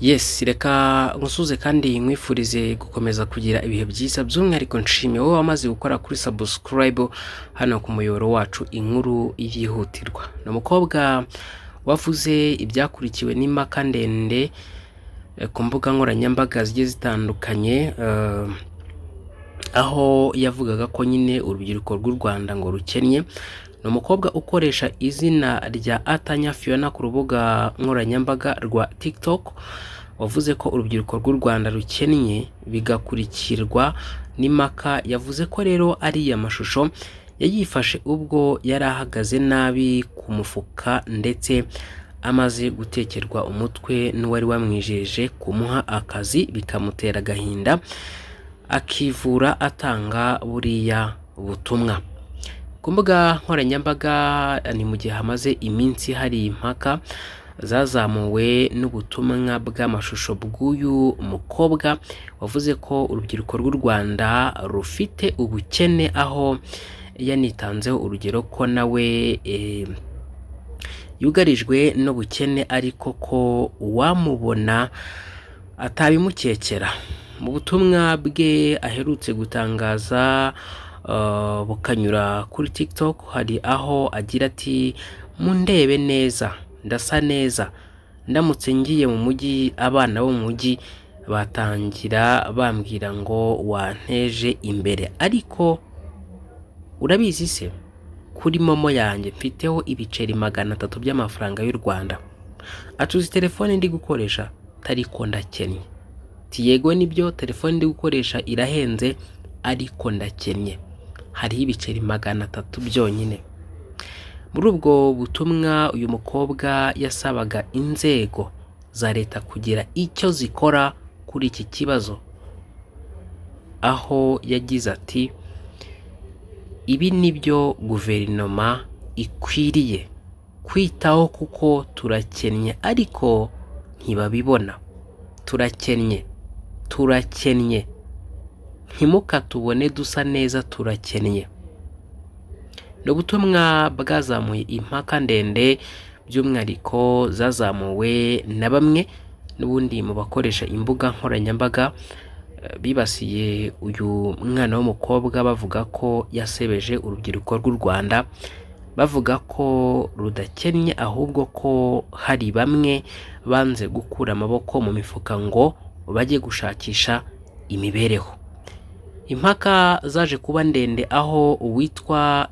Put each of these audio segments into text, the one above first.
Yes, reka ngusuze kandi nkwifurize gukomeza kugira ibihe byiza by'umwihariko nshimiye wowe wamaze gukora kuri subscribe hano ku muyoboro wacu inkuru yihutirwa. Ni umukobwa wavuze ibyakurikiwe n'impaka ndende ku mbuga nkoranyambaga zigiye zitandukanye, aho yavugaga ko nyine urubyiruko rw'u Rwanda ngo rukennye. Ni umukobwa ukoresha izina rya Atanya Fiona ku rubuga nkoranyambaga rwa TikTok, wavuze ko urubyiruko rw'u Rwanda rukennye bigakurikirwa n'impaka. Yavuze ko rero ari amashusho yayifashe ubwo yari ahagaze nabi ku mufuka ndetse amaze gutekerwa umutwe n'uwari wamwijeje kumuha akazi, bikamutera agahinda akivura atanga buriya butumwa. Ku mbuga nkoranyambaga ni mu gihe hamaze iminsi hari impaka zazamuwe n'ubutumwa bw'amashusho bw'uyu mukobwa wavuze ko urubyiruko rw'u Rwanda rufite ubukene, aho yanitanzeho urugero ko nawe yugarijwe n'ubukene ariko ko uwamubona atabimukekera. Mu butumwa bwe aherutse gutangaza bukanyura kuri TikTok, hari aho agira ati mundebe neza, ndasa neza, ndamutse ngiye mu mujyi abana bo mu mujyi batangira bambwira ngo wanteje imbere, ariko urabizi se kuri momo yanjye mfiteho ibiceri 300 by'amafaranga y'u Rwanda, atuzi telefone ndi gukoresha tariko ndakennye. Yego nibyo telefone ndi gukoresha irahenze ariko ndakennye, hariho ibiceri 300 byonyine. Muri ubwo butumwa uyu mukobwa yasabaga inzego za leta kugira icyo zikora kuri iki kibazo, aho yagize ati ibi nibyo guverinoma ikwiriye kwitaho kuko turakennye ariko ntibabibona. Turakennye ntimukatubone dusa neza, turakennye. Ni ubutumwa bwazamuye impaka ndende, by'umwihariko zazamuwe na bamwe n'ubundi mu bakoresha imbuga nkoranyambaga bibasiye uyu mwana w'umukobwa, bavuga ko yasebeje urubyiruko rw'u Rwanda, bavuga ko rudakennye ahubwo ko hari bamwe banze gukura amaboko mu mifuka ngo bajye gushakisha imibereho. Impaka zaje kuba ndende, aho uwitwa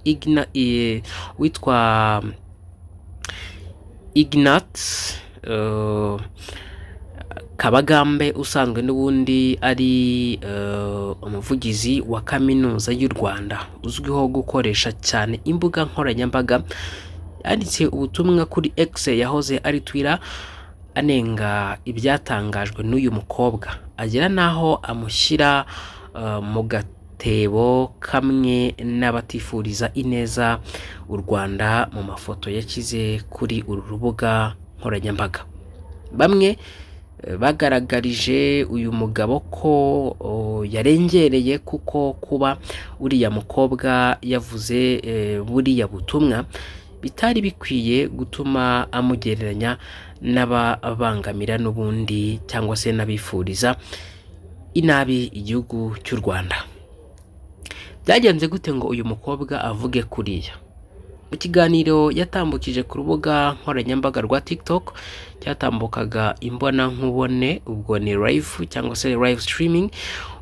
Ignat Kabagambe usanzwe n'ubundi ari umuvugizi wa kaminuza y'u Rwanda uzwiho gukoresha cyane imbuga nkoranyambaga, yanditse ubutumwa kuri X yahoze ari Twitter anenga ibyatangajwe n'uyu mukobwa, agera naho amushyira mu gatebo kamwe n'abatifuriza ineza u Rwanda mu mafoto yakize kuri uru rubuga nkoranyambaga. Bamwe bagaragarije uyu mugabo ko yarengereye, kuko kuba uriya mukobwa yavuze buriya butumwa bitari bikwiye gutuma amugereranya n'ababangamira n'ubundi cyangwa se n'abifuriza inabi igihugu cy'u Rwanda. Byagenze gute ngo uyu mukobwa avuge kuriya? Mu kiganiro yatambukije ku rubuga nkoranyambaga rwa TikTok cyatambukaga imbona nkubone, ubwo ni live cyangwa se live streaming,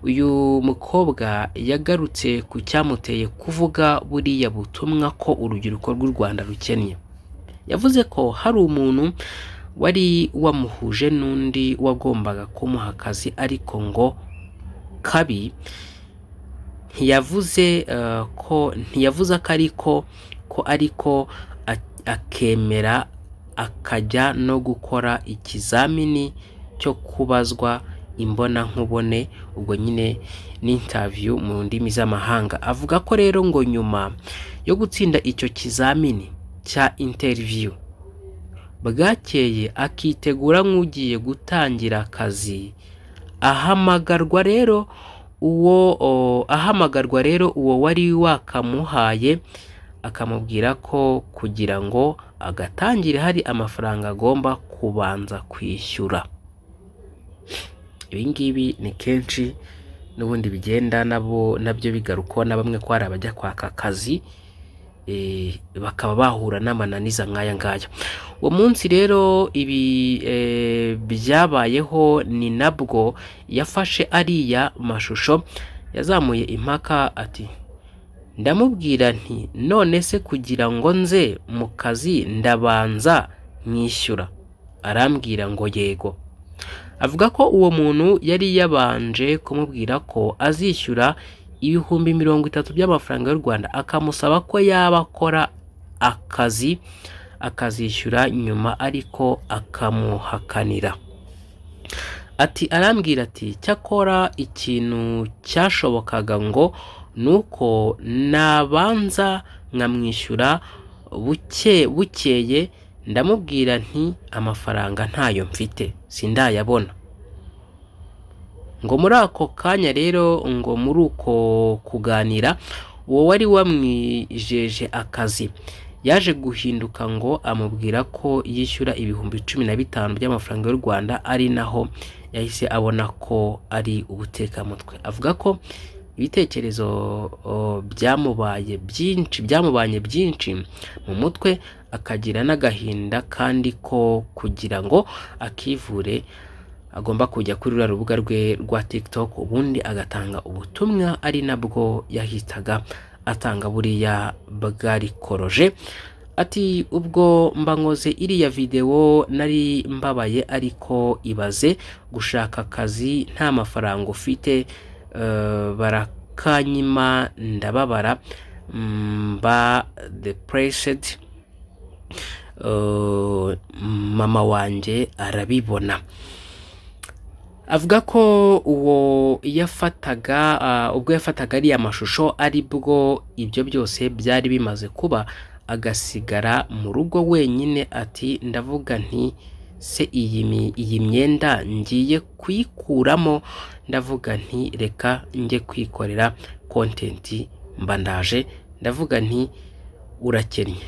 uyu mukobwa yagarutse ku cyamuteye kuvuga buriya butumwa ko urubyiruko rw'u Rwanda rukennye. Yavuze ko hari umuntu wari wamuhuje n'undi wagombaga kumuha akazi, ariko ngo kabi ntiyavuze ko ariko akemera akajya no gukora ikizamini cyo kubazwa imbona nkubone, ubwo nyine ni interview mu ndimi z'amahanga. Avuga ko rero ngo nyuma yo gutsinda icyo kizamini cya interview, bwakeye akitegura nk'ugiye gutangira akazi, ahamagarwa rero uwo wari wakamuhaye akamubwira ko kugira ngo agatangire hari amafaranga agomba kubanza kwishyura. ibi ngibi ni kenshi n'ubundi bigenda nabyo bigarukaho na bamwe ko hari abajya kwaka akazi bakaba bahura n'amananiza nk'aya ngaya. Uwo munsi rero ibi byabayeho, ni nabwo yafashe ariya mashusho, yazamuye impaka ati ndamubwira nti none se kugira ngo nze mu kazi ndabanza mwishyura? Arambwira ngo yego. Avuga ko uwo muntu yari yabanje kumubwira ko azishyura ibihumbi 30 by'amafaranga y'u Rwanda, akamusaba ko yaba akora akazi akazishyura nyuma, ariko akamuhakanira. Ati arambwira ati cyakora ikintu cyashobokaga ngo nuko nabanza nkamwishyura bukeye. Ndamubwira nti amafaranga ntayo mfite, sindayabona. Ngo muri ako kanya rero, ngo muri uko kuganira, uwo wari wamwijeje akazi yaje guhinduka, ngo amubwira ko yishyura ibihumbi 15 by'amafaranga y'u Rwanda, ari naho yahise abona ko ari ubutekamutwe. Avuga ko ibitekerezo byamubanye byinshi mu mutwe, akagira n'agahinda, kandi ko kugira ngo akivure agomba kujya kuri ruriya rubuga rwe rwa TikTok ubundi agatanga ubutumwa, ari nabwo yahitaga atanga buriya bwarikoroje. Ati ubwo mba nkoze iriya video nari mbabaye, ariko ibaze gushaka akazi nta mafaranga ufite, barakanyima ndababara, mba depressed, mama wanjye arabibona. Avuga ko uwo yafataga ubwo yafataga ariya mashusho ari bwo ibyo byose byari bimaze kuba, agasigara mu rugo wenyine. Ati ndavuga nti se iyi myenda ngiye kuyikuramo, ndavuga nti reka njye kwikorera content mba ndaje. Ndavuga nti urakennye,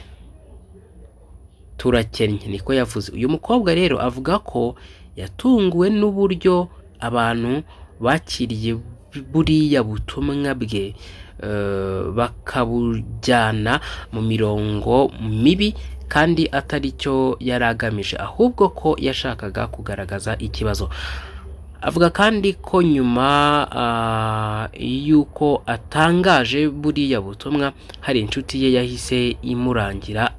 turakennye, niko yavuze. Uyu mukobwa rero avuga ko yatunguwe n'uburyo abantu bakiriye buriya butumwa bwe, bakabujyana mu mirongo mibi, kandi atari cyo yari agamije, ahubwo ko yashakaga kugaragaza ikibazo. Avuga kandi ko nyuma y'uko atangaje buriya butumwa, hari inshuti ye yahise imurangira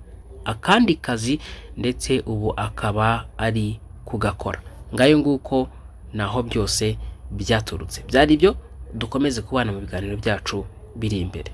akandi kazi, ndetse ubu akaba ari kugakora. Ngayo nguko naho byose byaturutse. Byari byo, dukomeze kubana mu biganiro byacu biri imbere.